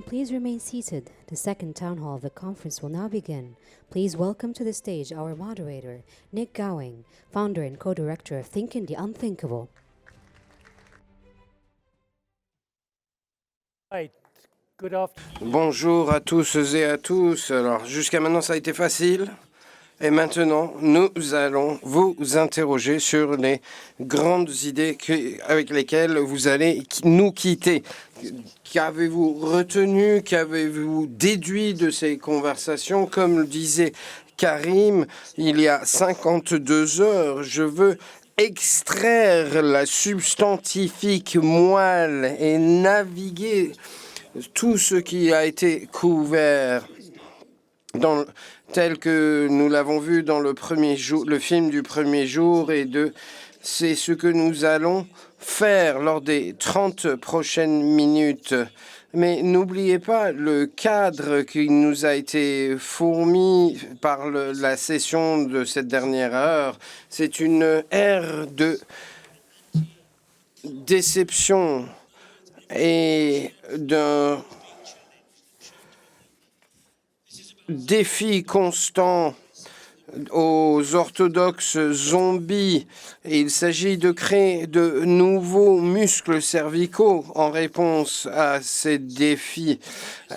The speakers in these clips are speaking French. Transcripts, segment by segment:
Please remain seated. The second town hall of the conference will now begin. Please welcome to the stage our moderator, Nick Gowing, founder and co-director of Thinking the Unthinkable. Bonjour à tous et à tous. Alors, jusqu'à maintenant, ça a été facile. Et maintenant, nous allons vous interroger sur les grandes idées avec lesquelles vous allez nous quitter. Qu'avez-vous retenu, qu'avez-vous déduit de ces conversations? Comme le disait Karim, il y a 52 heures, je veux extraire la substantifique moelle et naviguer tout ce qui a été couvert tel que nous l'avons vu dans le film du premier jour, c'est ce que nous allons faire lors des 30 prochaines minutes. Mais n'oubliez pas le cadre qui nous a été fourni par la session de cette dernière heure. C'est une ère de déception et d'un défi constant aux orthodoxes zombies. Il s'agit de créer de nouveaux muscles cervicaux en réponse à ces défis.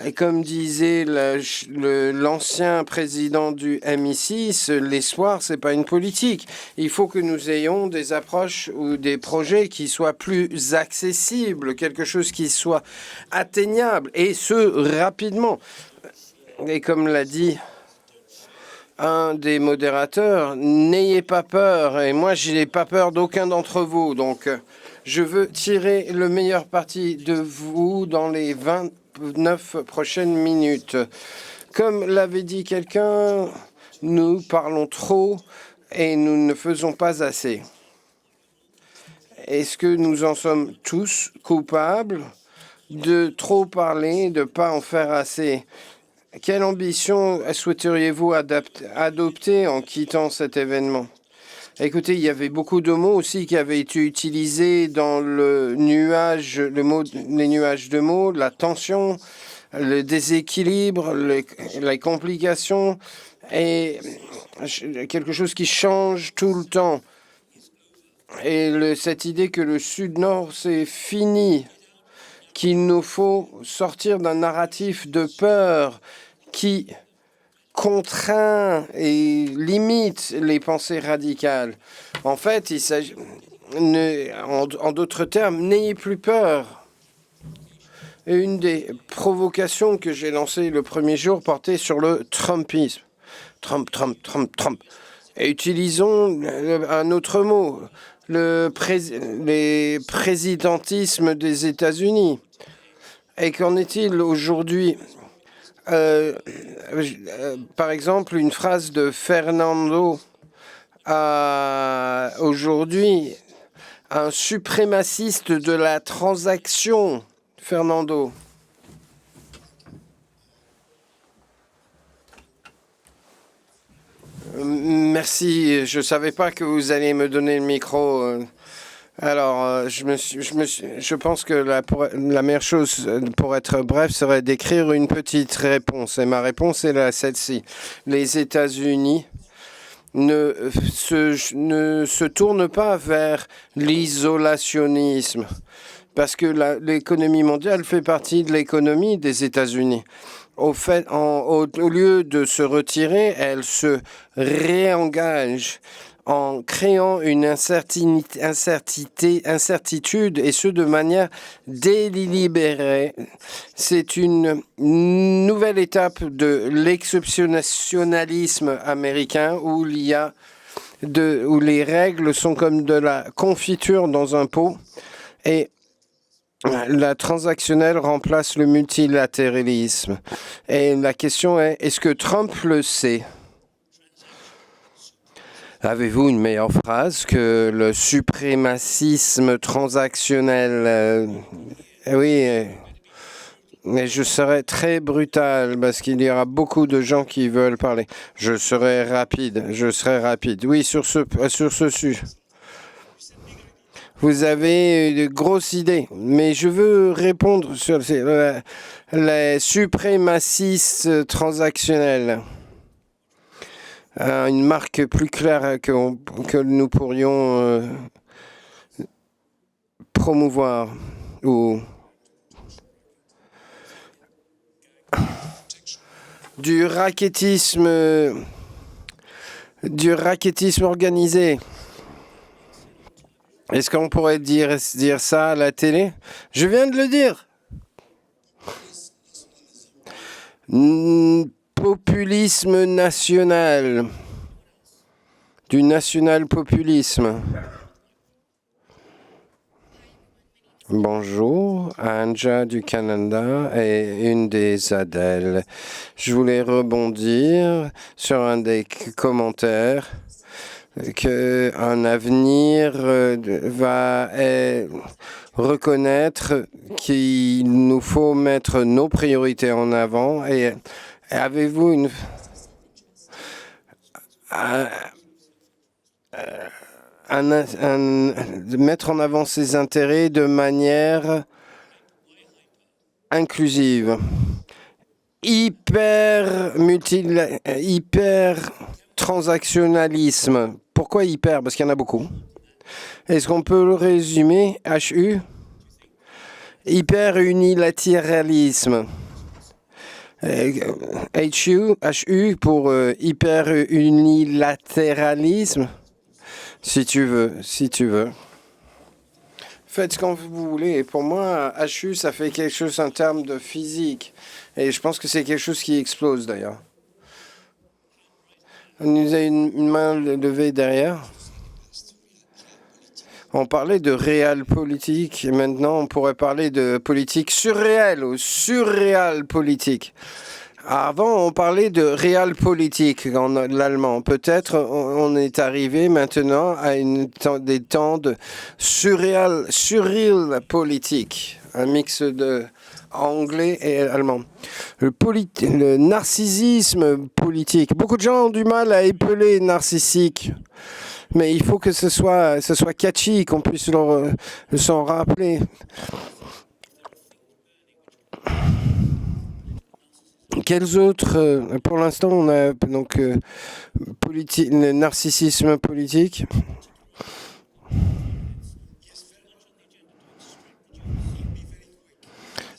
Et comme disait l'ancien président du MI6, l'espoir, c'est pas une politique. Il faut que nous ayons des approches ou des projets qui soient plus accessibles, quelque chose qui soit atteignable, et ce, rapidement. Et comme l'a dit un des modérateurs, n'ayez pas peur. Et moi, je n'ai pas peur d'aucun d'entre vous. Donc, je veux tirer le meilleur parti de vous dans les 29 prochaines minutes. Comme l'avait dit quelqu'un, nous parlons trop et nous ne faisons pas assez. Est-ce que nous en sommes tous coupables de trop parler, de ne pas en faire assez? Quelle ambition souhaiteriez-vous adopter en quittant cet événement? Écoutez, il y avait beaucoup de mots aussi qui avaient été utilisés dans les nuages de mots, la tension, le déséquilibre, les complications et quelque chose qui change tout le temps. Et cette idée que le Sud-Nord, c'est fini, qu'il nous faut sortir d'un narratif de peur qui contraint et limite les pensées radicales. En fait, il s'agit, en d'autres termes, n'ayez plus peur. Et une des provocations que j'ai lancées le premier jour portait sur le Trumpisme. Trump. Et utilisons un autre mot. Les présidentismes des États-Unis. Et qu'en est-il aujourd'hui? Par exemple, une phrase de Fernando aujourd'hui, un suprémaciste de la transaction, Fernando. Merci, je ne savais pas que vous alliez me donner le micro. Alors, je pense que la meilleure chose pour être bref serait d'écrire une petite réponse. Et ma réponse est celle-ci. Les États-Unis ne se tournent pas vers l'isolationnisme parce que l'économie mondiale fait partie de l'économie des États-Unis. Au lieu de se retirer, elle se réengage en créant une incertitude, et ce de manière délibérée. C'est une nouvelle étape de l'exceptionnalisme américain où où les règles sont comme de la confiture dans un pot et la transactionnelle remplace le multilatéralisme. Et la question est, est-ce que Trump le sait? Avez-vous une meilleure phrase que le suprémacisme transactionnel? Oui, mais je serai très brutal parce qu'il y aura beaucoup de gens qui veulent parler. Je serai rapide. Oui, sur ce sujet. Vous avez de grosses idées, mais je veux répondre sur les suprémacistes transactionnels. Une marque plus claire que nous pourrions promouvoir ou du rackettisme organisé. Est-ce qu'on pourrait dire ça à la télé? Je viens de le dire. Populisme national. Du national-populisme. Bonjour, Anja du Canada et une des Adèles. Je voulais rebondir sur un des commentaires qu'un avenir va reconnaître qu'il nous faut mettre nos priorités en avant. Et avez-vous mettre en avant ses intérêts de manière inclusive, hyper transactionnalisme. Pourquoi hyper? Parce qu'il y en a beaucoup. Est-ce qu'on peut le résumer? HU? Hyper unilatéralisme. HU pour hyper unilatéralisme. Si tu veux. Faites ce qu'on vous voulez. Et pour moi, HU, ça fait quelque chose en termes de physique. Et je pense que c'est quelque chose qui explose d'ailleurs. On nous a une main levée derrière. On parlait de réel politique. Et maintenant, on pourrait parler de politique surréelle ou surréal politique. Avant, on parlait de réel politique en l'allemand. Peut-être on est arrivé maintenant à des temps de surreal politique, un mix de anglais et allemand. Le narcissisme politique. Beaucoup de gens ont du mal à épeler narcissique. Mais il faut que ce soit catchy, qu'on puisse s'en rappeler. Quels autres, pour l'instant, on a donc le narcissisme politique.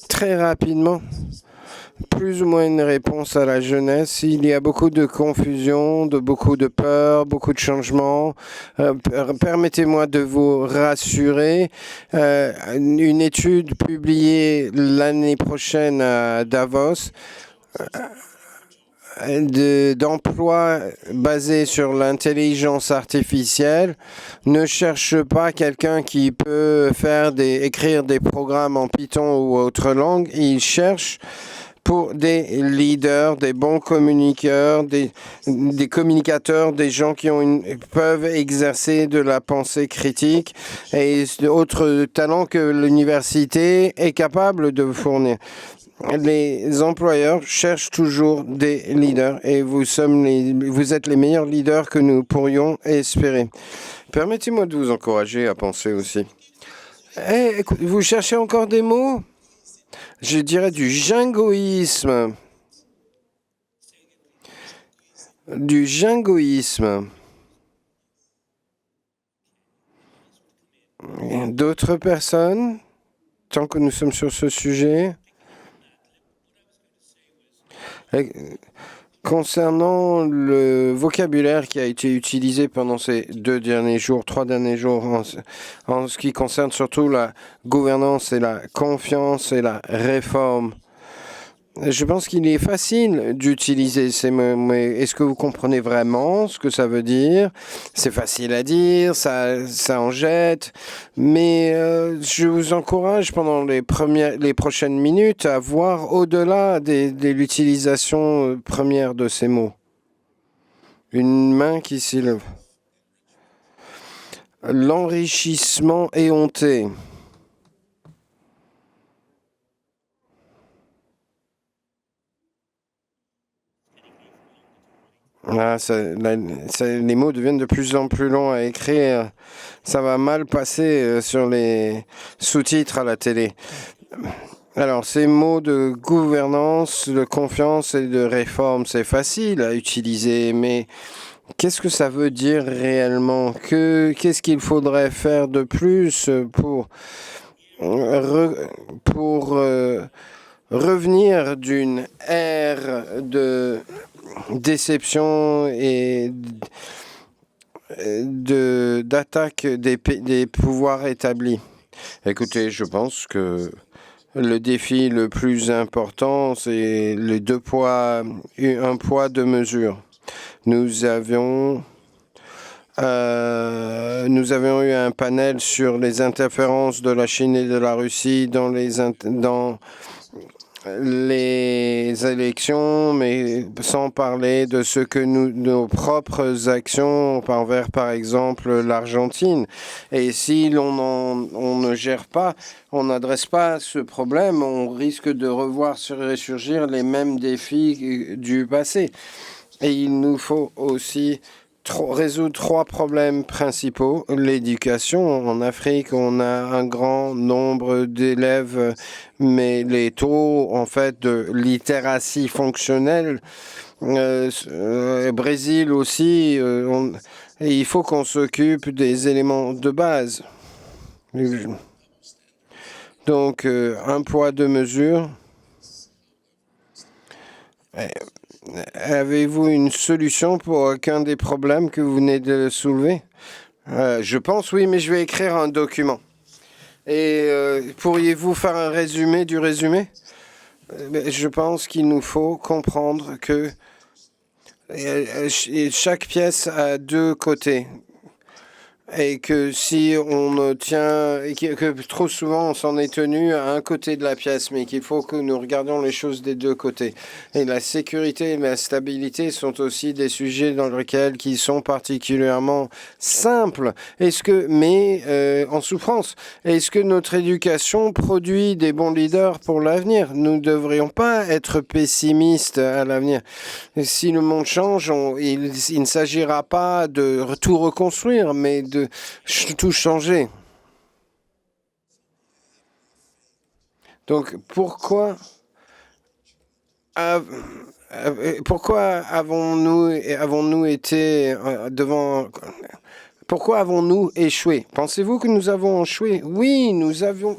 Très rapidement, plus ou moins une réponse à la jeunesse. Il y a beaucoup de confusion, beaucoup de peur, beaucoup de changements. Permettez-moi de vous rassurer. Une étude publiée l'année prochaine à Davos d'emploi basé sur l'intelligence artificielle ne cherche pas quelqu'un qui peut écrire des programmes en Python ou autre langue. Il cherche pour des leaders, des bons communicateurs, des communicateurs, des gens qui peuvent exercer de la pensée critique et d'autres talents que l'université est capable de fournir. Les employeurs cherchent toujours des leaders et vous êtes les meilleurs leaders que nous pourrions espérer. Permettez-moi de vous encourager à penser aussi. Vous cherchez encore des mots? Je dirais du jingoïsme. Du jingoïsme. D'autres personnes, tant que nous sommes sur ce sujet? Concernant le vocabulaire qui a été utilisé pendant ces 3 derniers jours, en ce qui concerne surtout la gouvernance et la confiance et la réforme, je pense qu'il est facile d'utiliser ces mots, mais est-ce que vous comprenez vraiment ce que ça veut dire? C'est facile à dire, ça en jette, mais je vous encourage pendant les prochaines minutes à voir au-delà de l'utilisation première de ces mots. Une main qui s'élève. L'enrichissement éhonté. Ah, les mots deviennent de plus en plus longs à écrire. Ça va mal passer sur les sous-titres à la télé. Alors, ces mots de gouvernance, de confiance et de réforme, c'est facile à utiliser, mais qu'est-ce que ça veut dire réellement? Qu'est-ce qu'il faudrait faire de plus pour revenir d'une ère de déception et d'attaque des pouvoirs établis? Écoutez, je pense que le défi le plus important, c'est les deux poids, un poids, deux mesures. Nous avions eu un panel sur les interférences de la Chine et de la Russie dans les élections, mais sans parler de ce que nos propres actions envers, par exemple, l'Argentine. Et si on ne gère pas, on n'adresse pas ce problème, on risque de revoir ressurgir les mêmes défis du passé. Et il nous faut aussi résoudre trois problèmes principaux. L'éducation. En Afrique, on a un grand nombre d'élèves, mais les taux, en fait, de littératie fonctionnelle, Brésil aussi, et il faut qu'on s'occupe des éléments de base. Donc, un poids, deux mesures. Avez-vous une solution pour aucun des problèmes que vous venez de soulever? Je pense oui, mais je vais écrire un document. Et pourriez-vous faire un résumé du résumé? Je pense qu'il nous faut comprendre que chaque pièce a deux côtés. Et que si on tient, et que trop souvent on s'en est tenu à un côté de la pièce, mais qu'il faut que nous regardions les choses des deux côtés. Et la sécurité et la stabilité sont aussi des sujets dans lesquels qui sont particulièrement simples. Mais en souffrance. Est-ce que notre éducation produit des bons leaders pour l'avenir? Nous ne devrions pas être pessimistes à l'avenir. Si le monde change, il ne s'agira pas de tout reconstruire, mais de tout changer. Donc pourquoi avons-nous été pourquoi avons-nous échoué? Pensez-vous que nous avons échoué? Oui, nous avons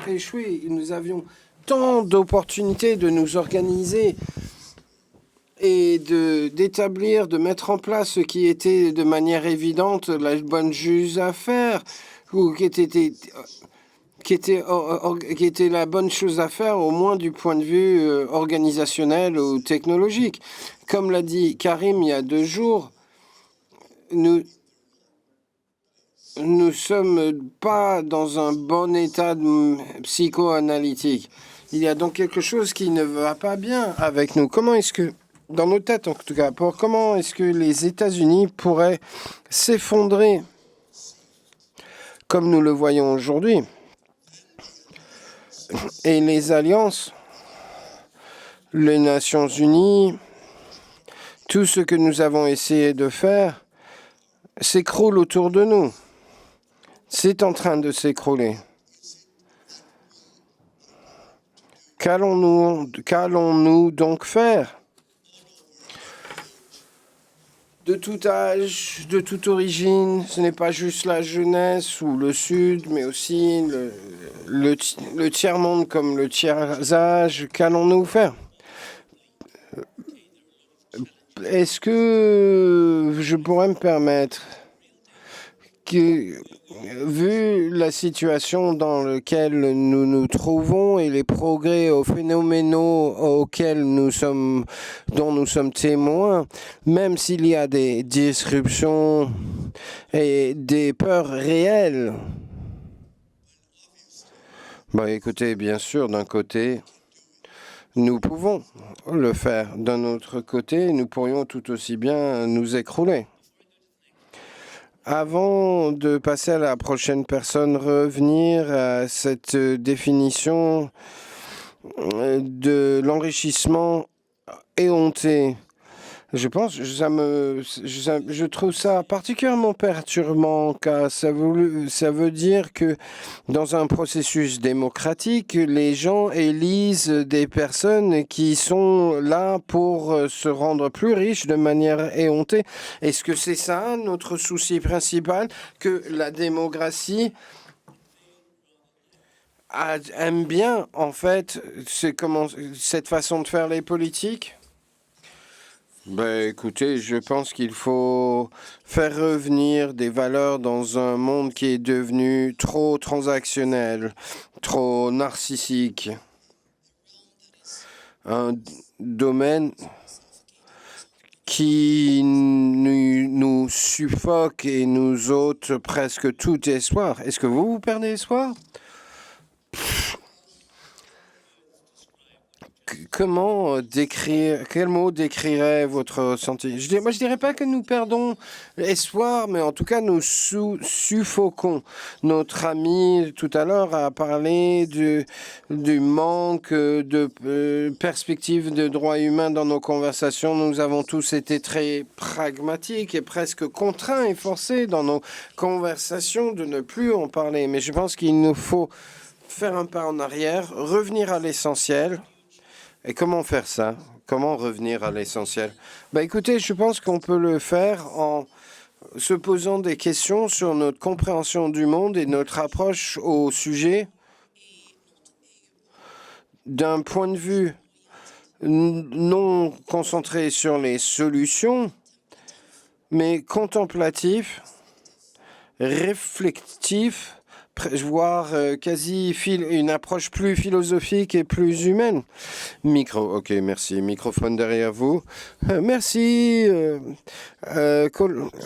échoué. Nous avions tant d'opportunités de nous organiser et d'établir, de mettre en place ce qui était de manière évidente la bonne chose à faire, ou qui était la bonne chose à faire, au moins du point de vue organisationnel ou technologique. Comme l'a dit Karim il y a 2 jours, nous sommes pas dans un bon état psychoanalytique. Il y a donc quelque chose qui ne va pas bien avec nous. Comment est-ce que, dans nos têtes en tout cas, comment est-ce que les États-Unis pourraient s'effondrer comme nous le voyons aujourd'hui? Et les alliances, les Nations Unies, tout ce que nous avons essayé de faire s'écroule autour de nous. C'est en train de s'écrouler. Qu'allons-nous donc faire? De tout âge, de toute origine, ce n'est pas juste la jeunesse ou le Sud, mais aussi le tiers-monde comme le tiers-âge. Qu'allons-nous faire? Est-ce que je pourrais me permettre que, vu la situation dans laquelle nous nous trouvons et les progrès phénoménaux dont nous sommes témoins, même s'il y a des disruptions et des peurs réelles, écoutez, bien sûr, d'un côté, nous pouvons le faire. D'un autre côté, nous pourrions tout aussi bien nous écrouler. Avant de passer à la prochaine personne, revenir à cette définition de l'enrichissement éhonté. Je trouve ça particulièrement perturbant car ça veut dire que dans un processus démocratique, les gens élisent des personnes qui sont là pour se rendre plus riches de manière éhontée. Est-ce que c'est ça notre souci principal, que la démocratie aime bien en fait cette façon de faire les politiques? Ben, écoutez, je pense qu'il faut faire revenir des valeurs dans un monde qui est devenu trop transactionnel, trop narcissique. Un domaine qui nous suffoque et nous ôte presque tout espoir. Est-ce que vous perdez espoir? Comment décrire, quel mot décrirait votre santé? Moi, je dirais pas que nous perdons espoir, mais en tout cas, nous suffoquons. Notre ami tout à l'heure a parlé du manque de perspectives de droits humains dans nos conversations. Nous avons tous été très pragmatiques et presque contraints et forcés dans nos conversations de ne plus en parler. Mais je pense qu'il nous faut faire un pas en arrière, revenir à l'essentiel. Et comment faire ça? Comment revenir à l'essentiel? Ben, écoutez, je pense qu'on peut le faire en se posant des questions sur notre compréhension du monde et notre approche au sujet d'un point de vue non concentré sur les solutions, mais contemplatif, réflectif, voire une approche plus philosophique et plus humaine. Ok, merci. Microphone derrière vous. Merci,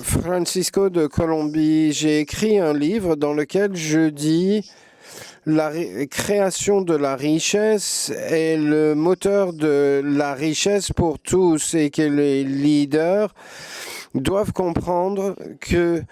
Francisco de Colombie. J'ai écrit un livre dans lequel je dis la création de la richesse est le moteur de la richesse pour tous et que les leaders doivent comprendre que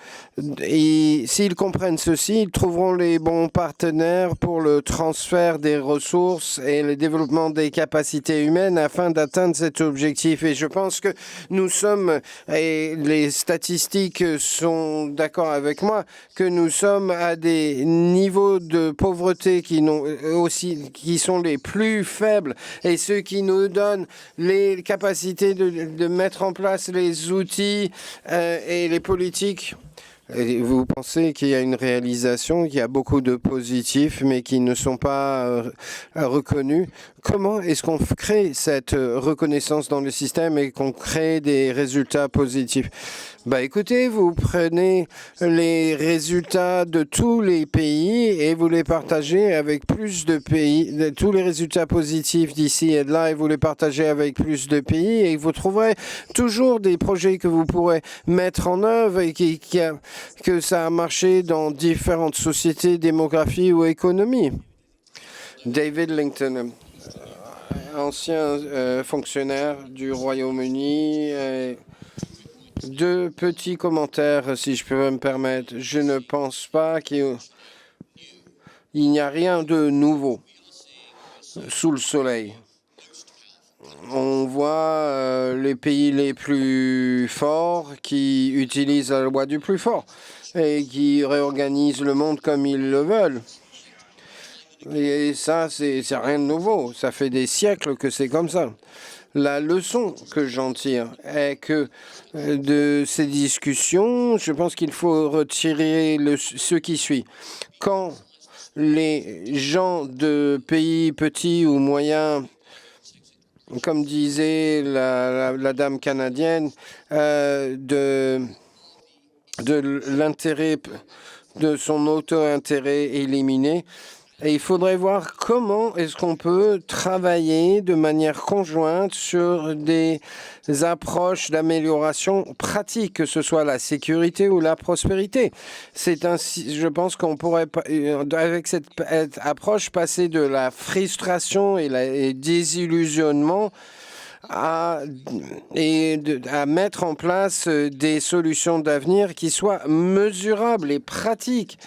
s'ils comprennent ceci, ils trouveront les bons partenaires pour le transfert des ressources et le développement des capacités humaines afin d'atteindre cet objectif. Et je pense que nous sommes, et les statistiques sont d'accord avec moi, que nous sommes à des niveaux de pauvreté qui sont les plus faibles et ceux qui nous donnent les capacités de mettre en place les outils et les politiques. Et vous pensez qu'il y a une réalisation, qu'il y a beaucoup de positifs, mais qui ne sont pas reconnus. Comment est-ce qu'on crée cette reconnaissance dans le système et qu'on crée des résultats positifs? Bah, écoutez, vous prenez les résultats de tous les pays et vous les partagez avec plus de pays, tous les résultats positifs d'ici et de là, et vous les partagez avec plus de pays et vous trouverez toujours des projets que vous pourrez mettre en œuvre et que ça a marché dans différentes sociétés, démographies ou économies. David Lincoln, ancien fonctionnaire du Royaume-Uni. Deux petits commentaires, si je peux me permettre. Je ne pense pas qu'il n'y a rien de nouveau sous le soleil. On voit les pays les plus forts qui utilisent la loi du plus fort et qui réorganisent le monde comme ils le veulent. Et ça, c'est rien de nouveau. Ça fait des siècles que c'est comme ça. La leçon que j'en tire est que de ces discussions, je pense qu'il faut retirer ce qui suit. Quand les gens de pays petits ou moyens, comme disait la dame canadienne, de l'intérêt, de son auto-intérêt éliminé, et il faudrait voir comment est-ce qu'on peut travailler de manière conjointe sur des approches d'amélioration pratique, que ce soit la sécurité ou la prospérité. C'est ainsi, je pense qu'on pourrait, avec cette approche, passer de la frustration et désillusionnement à mettre en place des solutions d'avenir qui soient mesurables et pratiques.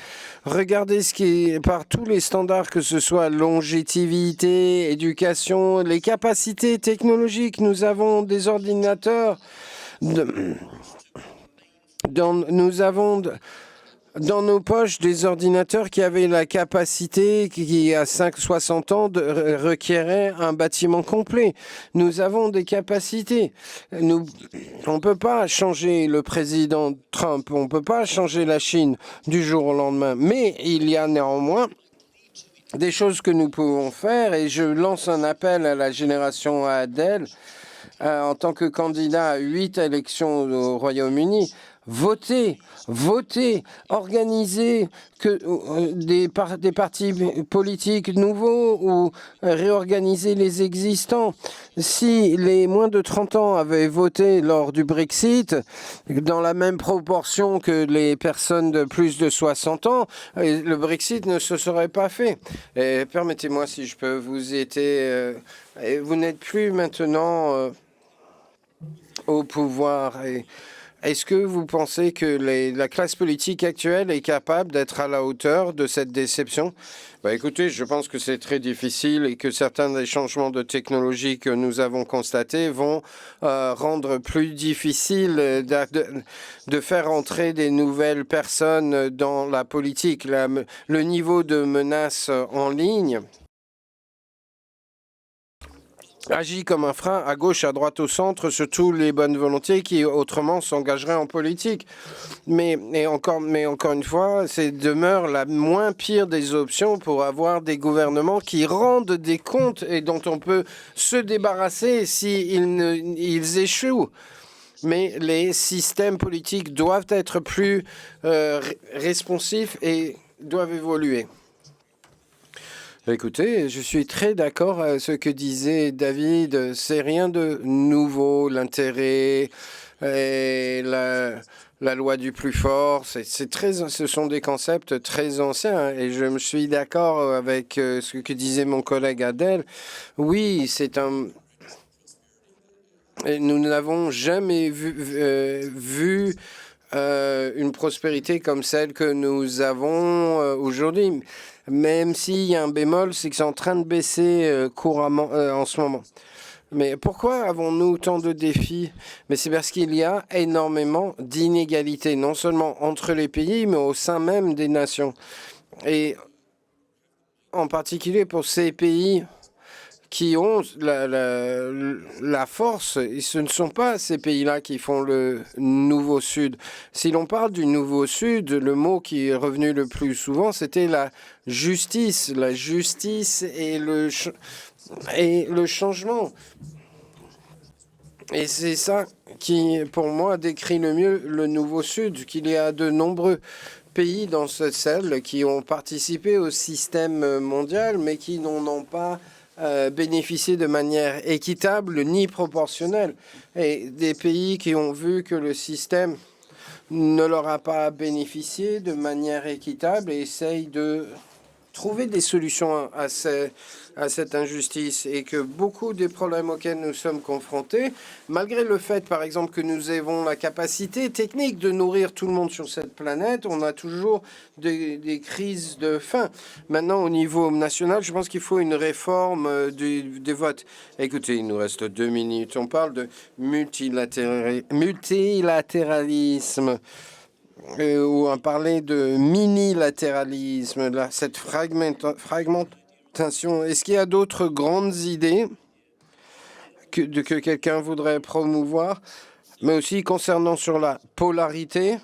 Regardez ce qui est par tous les standards, que ce soit longévité, éducation, les capacités technologiques. Nous avons des ordinateurs, nous avons dans nos poches des ordinateurs qui avaient la capacité, qui à 60 ans, requérait un bâtiment complet. Nous avons des capacités. On ne peut pas changer le président Trump, on ne peut pas changer la Chine du jour au lendemain. Mais il y a néanmoins des choses que nous pouvons faire, et je lance un appel à la génération Adel, en tant que candidat à 8 élections au Royaume-Uni. Votez, organisez des partis politiques nouveaux ou réorganiser les existants. Si les moins de 30 ans avaient voté lors du Brexit, dans la même proportion que les personnes de plus de 60 ans, le Brexit ne se serait pas fait. Permettez-moi, si je peux vous aider, vous n'êtes plus maintenant au pouvoir. Est-ce que vous pensez que la classe politique actuelle est capable d'être à la hauteur de cette déception? Écoutez, je pense que c'est très difficile et que certains des changements de technologie que nous avons constatés vont rendre plus difficile de faire entrer des nouvelles personnes dans la politique. Le niveau de menace en ligne agit comme un frein à gauche, à droite, au centre, sur toutes les bonnes volontés qui autrement s'engageraient en politique. Mais encore une fois, c'est demeure la moins pire des options pour avoir des gouvernements qui rendent des comptes et dont on peut se débarrasser s'ils échouent. Mais les systèmes politiques doivent être plus responsifs et doivent évoluer. Écoutez, je suis très d'accord avec ce que disait David. C'est rien de nouveau, l'intérêt et la loi du plus fort. Ce sont des concepts très anciens, et je me suis d'accord avec ce que disait mon collègue Adel. Oui, nous n'avons jamais vu une prospérité comme celle que nous avons aujourd'hui. Même s'il y a un bémol, c'est que c'est en train de baisser couramment en ce moment. Mais pourquoi avons-nous tant de défis? Mais c'est parce qu'il y a énormément d'inégalités, non seulement entre les pays, mais au sein même des nations. Et en particulier pour ces pays qui ont la force, et ce ne sont pas ces pays-là qui font le Nouveau Sud. Si l'on parle du Nouveau Sud, le mot qui est revenu le plus souvent, c'était la justice et le changement. Et c'est ça qui, pour moi, décrit le mieux le Nouveau Sud, qu'il y a de nombreux pays dans cette salle qui ont participé au système mondial, mais qui n'en ont pas bénéficier de manière équitable ni proportionnelle. Et des pays qui ont vu que le système ne leur a pas bénéficié de manière équitable et essayent de trouver des solutions à cette injustice, et que beaucoup des problèmes auxquels nous sommes confrontés, malgré le fait, par exemple, que nous avons la capacité technique de nourrir tout le monde sur cette planète, on a toujours des crises de faim. Maintenant, au niveau national, je pense qu'il faut une réforme des votes. Écoutez, il nous reste 2 minutes. On parle de multilatéralisme. Ou on parlait de minilatéralisme, cette fragmentation. Est-ce qu'il y a d'autres grandes idées que quelqu'un voudrait promouvoir, mais aussi concernant sur la polarité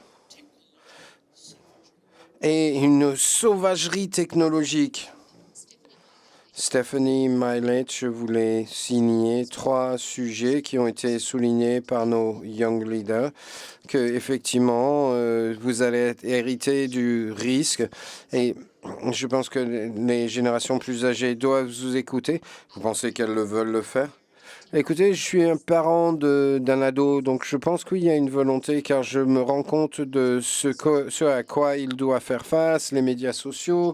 et une sauvagerie technologique? Stephanie Milet, je voulais signer 3 sujets qui ont été soulignés par nos young leaders, que effectivement vous allez hériter du risque, et je pense que les générations plus âgées doivent vous écouter. Vous pensez qu'elles veulent le faire? Écoutez, je suis un parent d'un ado, donc je pense qu'il y a une volonté, car je me rends compte de ce à quoi il doit faire face, les médias sociaux,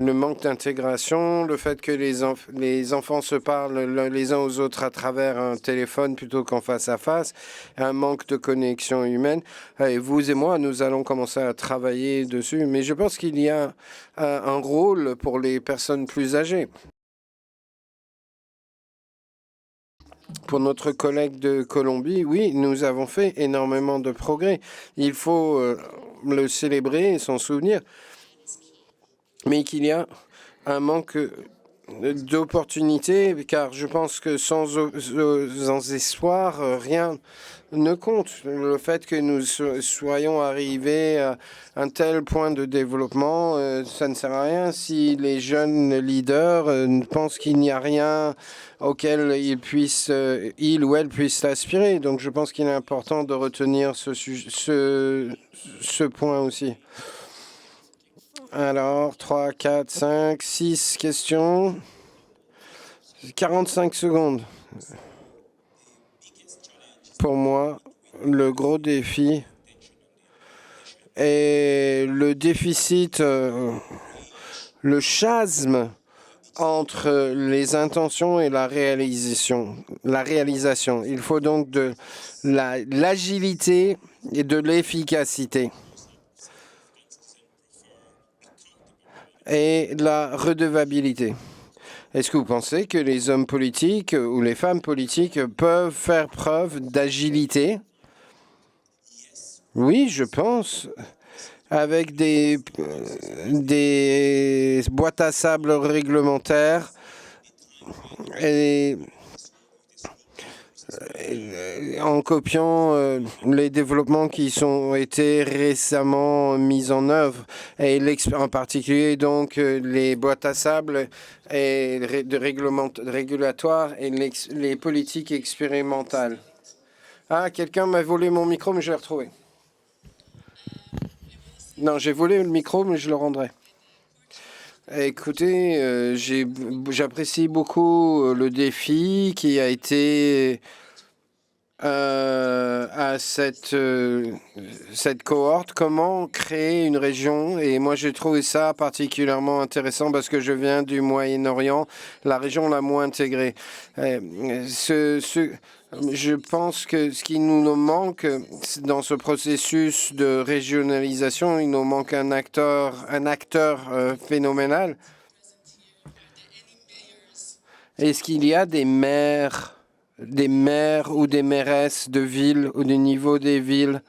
Le manque d'intégration, le fait que les enfants se parlent les uns aux autres à travers un téléphone plutôt qu'en face à face, un manque de connexion humaine. Et vous et moi, nous allons commencer à travailler dessus. Mais je pense qu'il y a un rôle pour les personnes plus âgées. Pour notre collègue de Colombie, oui, nous avons fait énormément de progrès. Il faut le célébrer et s'en souvenir. Mais qu'il y a un manque d'opportunités, car je pense que sans espoir, rien ne compte. Le fait que nous soyons arrivés à un tel point de développement, ça ne sert à rien si les jeunes leaders pensent qu'il n'y a rien auquel ils ou elles puissent aspirer. Donc je pense qu'il est important de retenir ce point aussi. Alors, 3, 4, 5, 6 questions. 45 secondes. Pour moi, le gros défi est le déficit, le chasme entre les intentions et la réalisation. Il faut donc de l'agilité et de l'efficacité. Et la redevabilité. Est-ce que vous pensez que les hommes politiques ou les femmes politiques peuvent faire preuve d'agilité? Oui, je pense. Avec des boîtes à sable réglementaires et en copiant les développements qui ont été récemment mis en œuvre, et en particulier donc les boîtes à sable et régulatoires et les politiques expérimentales. Ah, quelqu'un m'a volé mon micro, mais je l'ai retrouvé. Non, j'ai volé le micro, mais je le rendrai. Écoutez, j'apprécie beaucoup le défi qui a été à cette cohorte, comment créer une région. Et moi, j'ai trouvé ça particulièrement intéressant parce que je viens du Moyen-Orient, la région la moins intégrée. Je pense que ce qui nous manque dans ce processus de régionalisation, il nous manque un acteur phénoménal. Est-ce qu'il y a des maires ou des mairesses de villes ou du niveau des villes?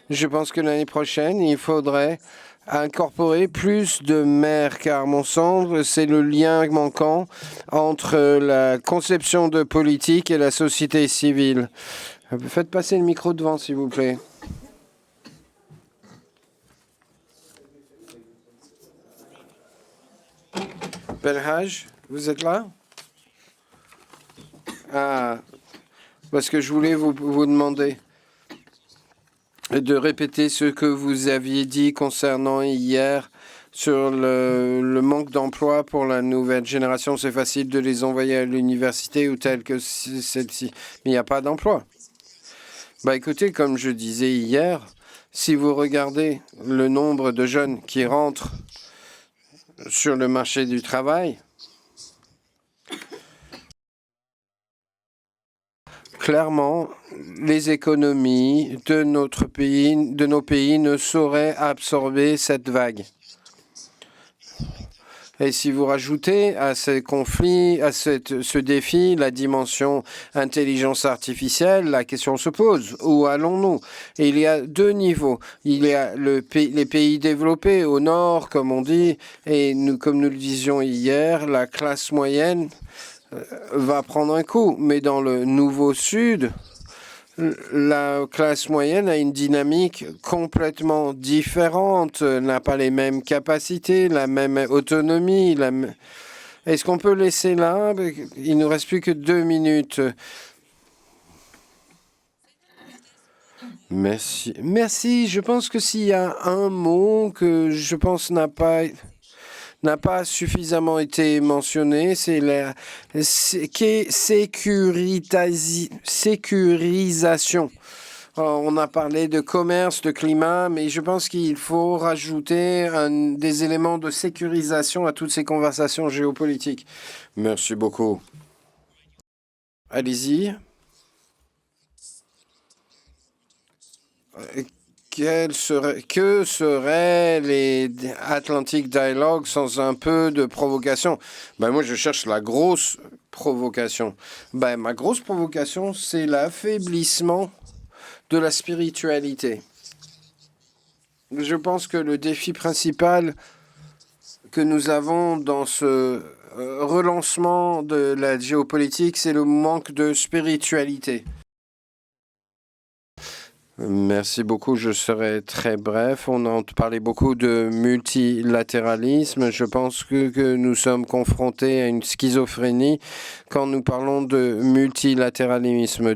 Je pense que l'année prochaine, il faudrait incorporer plus de maires, car à mon sens, c'est le lien manquant entre la conception de politique et la société civile. Faites passer le micro devant, s'il vous plaît. Belhaj, vous êtes là? Ah, parce que je voulais vous demander de répéter ce que vous aviez dit concernant hier sur le manque d'emploi pour la nouvelle génération. C'est facile de les envoyer à l'université ou telle que celle-ci, mais il n'y a pas d'emploi. Bah écoutez, comme je disais hier, si vous regardez le nombre de jeunes qui rentrent sur le marché du travail, clairement, les économies de nos pays ne sauraient absorber cette vague. Et si vous rajoutez à ces conflits, à ce défi, la dimension intelligence artificielle, la question se pose. Où allons-nous? Et il y a deux niveaux. Il y a les pays développés au nord, comme on dit, et comme nous le disions hier, la classe moyenne va prendre un coup. Mais dans le nouveau sud, la classe moyenne a une dynamique complètement différente, n'a pas les mêmes capacités, la même autonomie. Est-ce qu'on peut laisser là? Il ne nous reste plus que 2 minutes. Merci. Merci. Je pense que s'il y a un mot que je pense n'a pas suffisamment été mentionné, c'est la sécurisation. On a parlé de commerce, de climat, mais je pense qu'il faut rajouter des éléments de sécurisation à toutes ces conversations géopolitiques. Merci beaucoup. Allez-y. Que seraient les Atlantic Dialogue sans un peu de provocation? Moi, je cherche la grosse provocation. Ma grosse provocation, c'est l'affaiblissement de la spiritualité. Je pense que le défi principal que nous avons dans ce relancement de la géopolitique, c'est le manque de spiritualité. Merci beaucoup, je serai très bref. On a parlé beaucoup de multilatéralisme. Je pense que nous sommes confrontés à une schizophrénie quand nous parlons de multilatéralisme.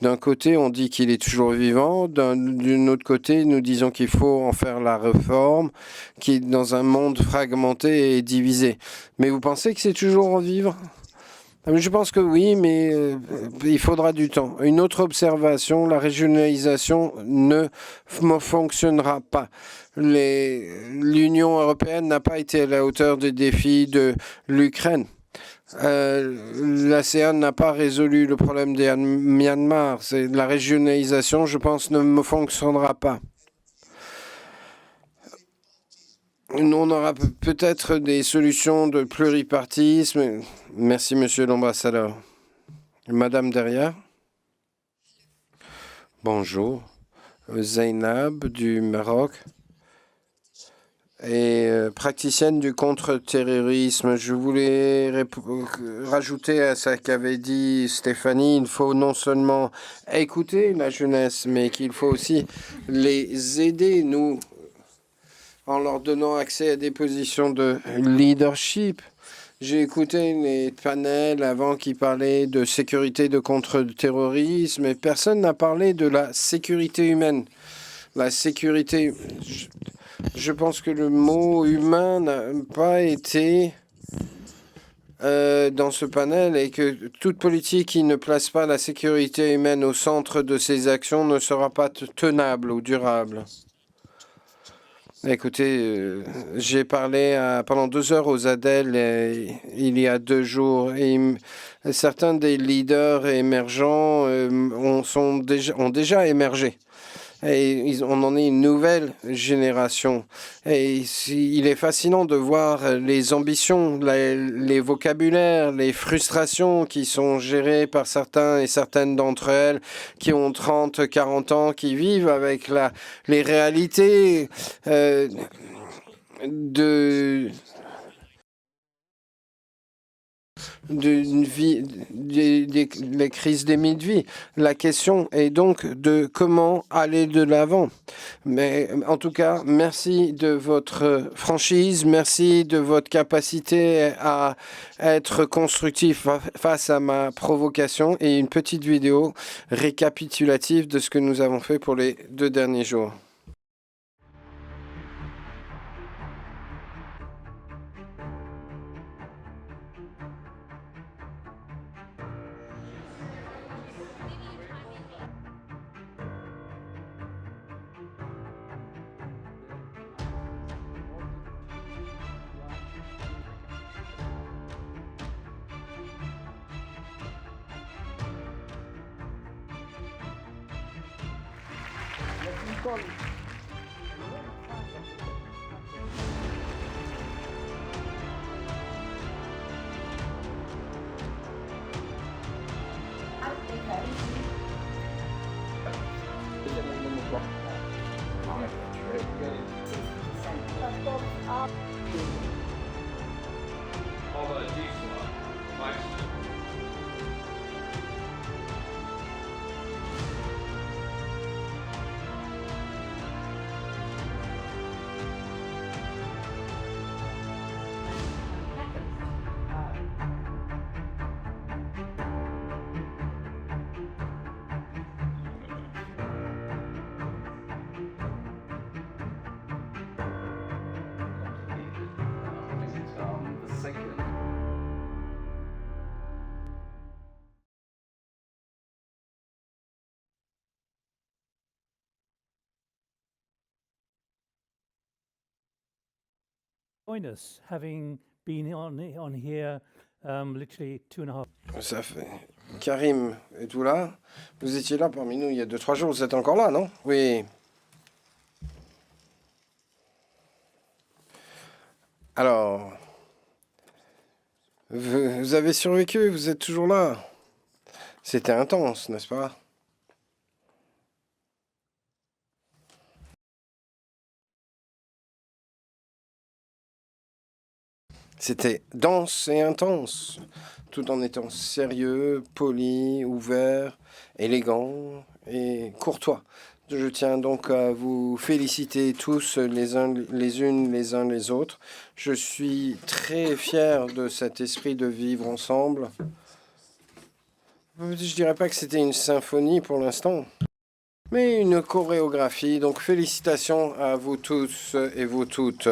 D'un côté, on dit qu'il est toujours vivant. D'un autre côté, nous disons qu'il faut en faire la réforme, qui est dans un monde fragmenté et divisé. Mais vous pensez que c'est toujours en vivre ? Je pense que oui, mais il faudra du temps. Une autre observation, la régionalisation ne fonctionnera pas. L'Union européenne n'a pas été à la hauteur des défis de l'Ukraine. L'ASEAN n'a pas résolu le problème de Myanmar. La régionalisation, je pense, ne fonctionnera pas. On aura peut-être des solutions de pluripartisme. Merci, monsieur l'ambassadeur. Madame derrière. Bonjour. Zainab du Maroc et praticienne du contre-terrorisme. Je voulais rajouter à ce qu'avait dit Stéphanie, il faut non seulement écouter la jeunesse, mais qu'il faut aussi les aider, nous, en leur donnant accès à des positions de leadership. J'ai écouté les panels avant qui parlaient de sécurité, de contre-terrorisme, et personne n'a parlé de la sécurité humaine. La sécurité, je pense que le mot humain n'a pas été dans ce panel et que toute politique qui ne place pas la sécurité humaine au centre de ses actions ne sera pas tenable ou durable. Écoutez, j'ai parlé pendant 2 heures aux ADEL il y a 2 jours et certains des leaders émergents ont déjà émergé. Et on en est une nouvelle génération. Et il est fascinant de voir les ambitions, les vocabulaires, les frustrations qui sont gérées par certains et certaines d'entre elles qui ont 30, 40 ans, qui vivent avec les réalités d'une vie, les crises des de vie. La question est donc de comment aller de l'avant. Mais en tout cas, merci de votre franchise, merci de votre capacité à être constructif face à ma provocation et une petite vidéo récapitulative de ce que nous avons fait pour les 2 derniers jours. Ça fait... Karim êtes-vous là? Vous étiez là parmi nous il y a 2-3 jours. Vous êtes encore là, non? Oui. Alors, vous avez survécu, vous êtes toujours là. C'était intense, n'est-ce pas? C'était dense et intense, tout en étant sérieux, poli, ouvert, élégant et courtois. Je tiens donc à vous féliciter tous les uns les autres. Je suis très fier de cet esprit de vivre ensemble. Je dirais pas que c'était une symphonie pour l'instant, mais une chorégraphie. Donc félicitations à vous tous et vous toutes.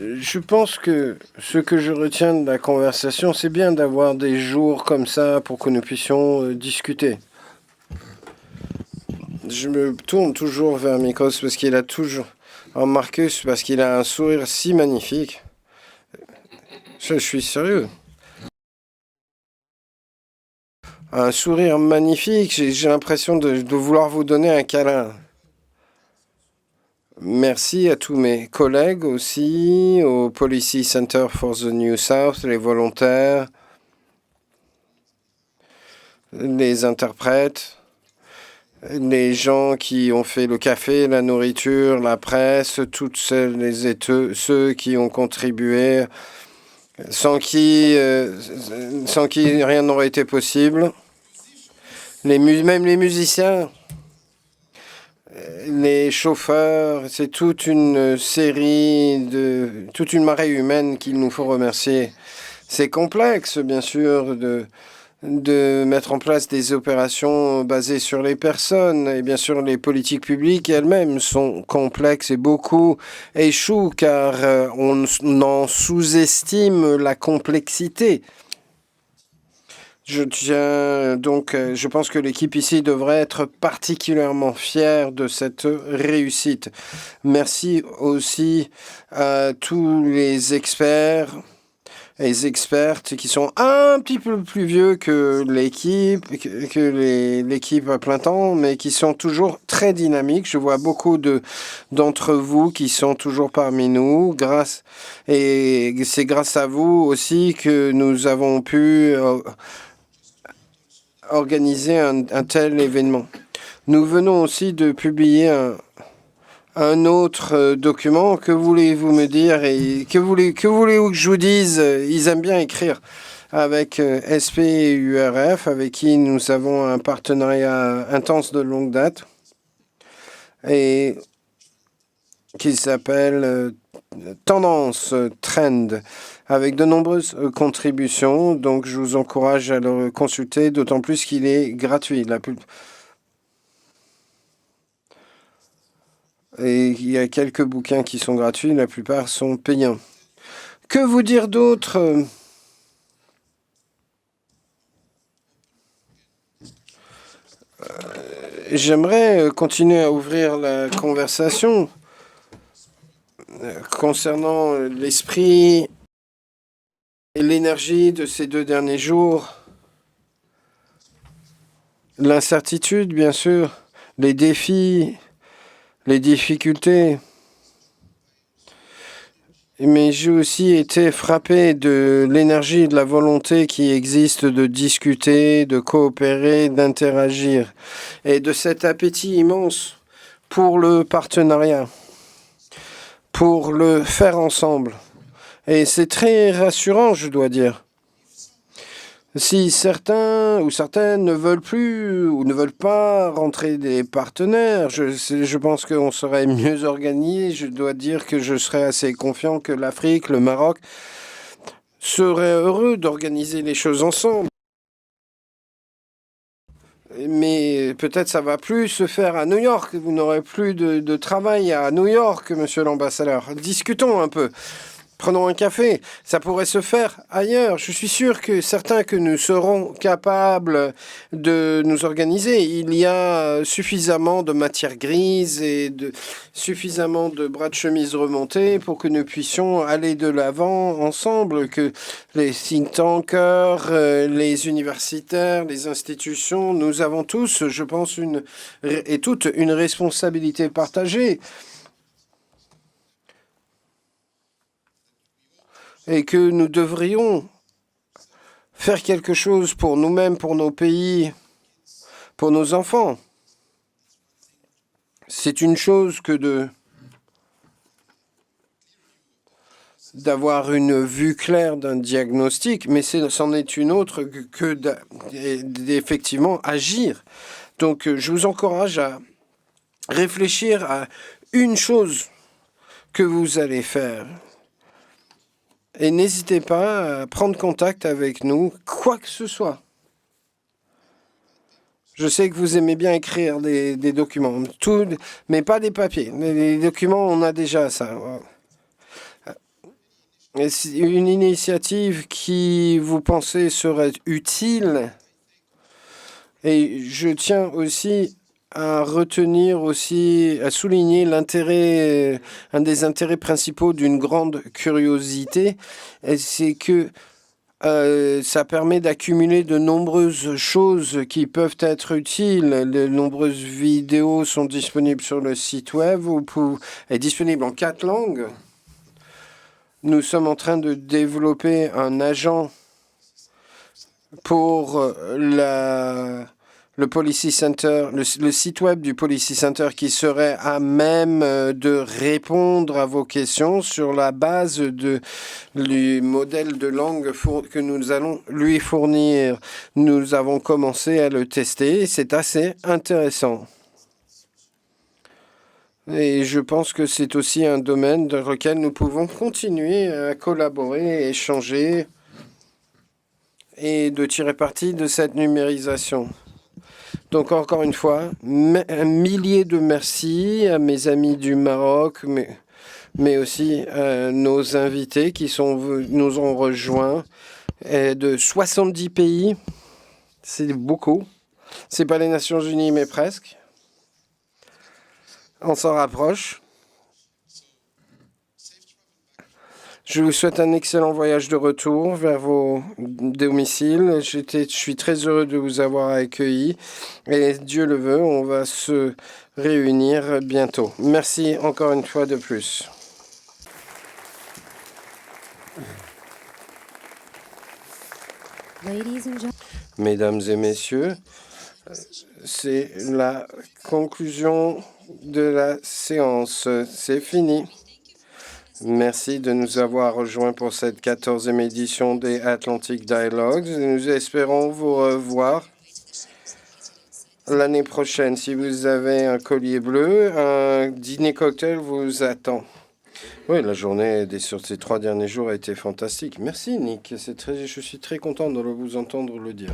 Je pense que ce que je retiens de la conversation, c'est bien d'avoir des jours comme ça pour que nous puissions discuter. Je me tourne toujours vers Mikos parce qu'il a toujours... Marcus, parce qu'il a un sourire si magnifique. Je suis sérieux. Un sourire magnifique, j'ai l'impression de vouloir vous donner un câlin. Merci à tous mes collègues aussi, au Policy Center for the New South, les volontaires, les interprètes, les gens qui ont fait le café, la nourriture, la presse, toutes celles et ceux qui ont contribué, sans qui rien n'aurait été possible. Même les musiciens. Les chauffeurs, c'est toute une série toute une marée humaine qu'il nous faut remercier. C'est complexe, bien sûr, de mettre en place des opérations basées sur les personnes. Et bien sûr, les politiques publiques elles-mêmes sont complexes et beaucoup échouent car on en sous-estime la complexité. Je pense que l'équipe ici devrait être particulièrement fière de cette réussite. Merci aussi à tous les experts et les expertes qui sont un petit peu plus vieux que l'équipe à plein temps, mais qui sont toujours très dynamiques. Je vois beaucoup d'entre vous qui sont toujours parmi nous. Et c'est grâce à vous aussi que nous avons pu organiser un tel événement. Nous venons aussi de publier un autre document. Que voulez-vous me dire et que voulez-vous que je vous dise? Ils aiment bien écrire avec SP et URF, avec qui nous avons un partenariat intense de longue date et qui s'appelle Tendance Trend, avec de nombreuses contributions. Donc, je vous encourage à le consulter, d'autant plus qu'il est gratuit. Et il y a quelques bouquins qui sont gratuits, la plupart sont payants. Que vous dire d'autre? J'aimerais continuer à ouvrir la conversation concernant l'esprit et l'énergie de ces 2 derniers jours. L'incertitude, bien sûr, les défis, les difficultés. Mais j'ai aussi été frappé de l'énergie et de la volonté qui existe de discuter, de coopérer, d'interagir, et de cet appétit immense pour le partenariat, pour le faire ensemble. Et c'est très rassurant, je dois dire. Si certains ou certaines ne veulent plus ou ne veulent pas rentrer des partenaires, je pense qu'on serait mieux organisé. Je dois dire que je serais assez confiant que l'Afrique, le Maroc, seraient heureux d'organiser les choses ensemble. Mais peut-être ça va plus se faire à New York. Vous n'aurez plus de travail à New York, monsieur l'ambassadeur. Discutons un peu. Prenons un café. Ça pourrait se faire ailleurs. Je suis sûr que certains que nous serons capables de nous organiser. Il y a suffisamment de matière grise et suffisamment de bras de chemise remontés pour que nous puissions aller de l'avant ensemble, que les think tankers, les universitaires, les institutions, nous avons tous, je pense, toute une responsabilité partagée. Et que nous devrions faire quelque chose pour nous-mêmes, pour nos pays, pour nos enfants. C'est une chose que d'avoir une vue claire d'un diagnostic, mais c'en est une autre que d'effectivement agir. Donc, je vous encourage à réfléchir à une chose que vous allez faire. Et n'hésitez pas à prendre contact avec nous, quoi que ce soit. Je sais que vous aimez bien écrire des documents, mais pas des papiers. Les documents, on a déjà ça. Et une initiative qui vous pensez serait utile. Et je tiens aussi à retenir aussi, à souligner l'intérêt, un des intérêts principaux d'une grande curiosité, c'est que ça permet d'accumuler de nombreuses choses qui peuvent être utiles. De nombreuses vidéos sont disponibles sur le site web, est disponible en 4 langues. Nous sommes en train de développer un agent pour le Policy Center, le site web du Policy Center qui serait à même de répondre à vos questions sur la base du modèle de langue que nous allons lui fournir. Nous avons commencé à le tester et c'est assez intéressant. Et je pense que c'est aussi un domaine dans lequel nous pouvons continuer à collaborer, à échanger et de tirer parti de cette numérisation. Donc encore une fois, un millier de merci à mes amis du Maroc, mais aussi à nos invités qui nous ont rejoints de 70 pays. C'est beaucoup. C'est pas les Nations Unies, mais presque. On s'en rapproche. Je vous souhaite un excellent voyage de retour vers vos domiciles. Je suis très heureux de vous avoir accueillis. Et Dieu le veut, on va se réunir bientôt. Merci encore une fois de plus. Mesdames et messieurs, c'est la conclusion de la séance. C'est fini. Merci de nous avoir rejoints pour cette 14e édition des Atlantic Dialogues. Nous espérons vous revoir l'année prochaine. Si vous avez un collier bleu, un dîner cocktail vous attend. Oui, la journée sur ces 3 derniers jours a été fantastique. Merci Nick, je suis très content de vous entendre le dire.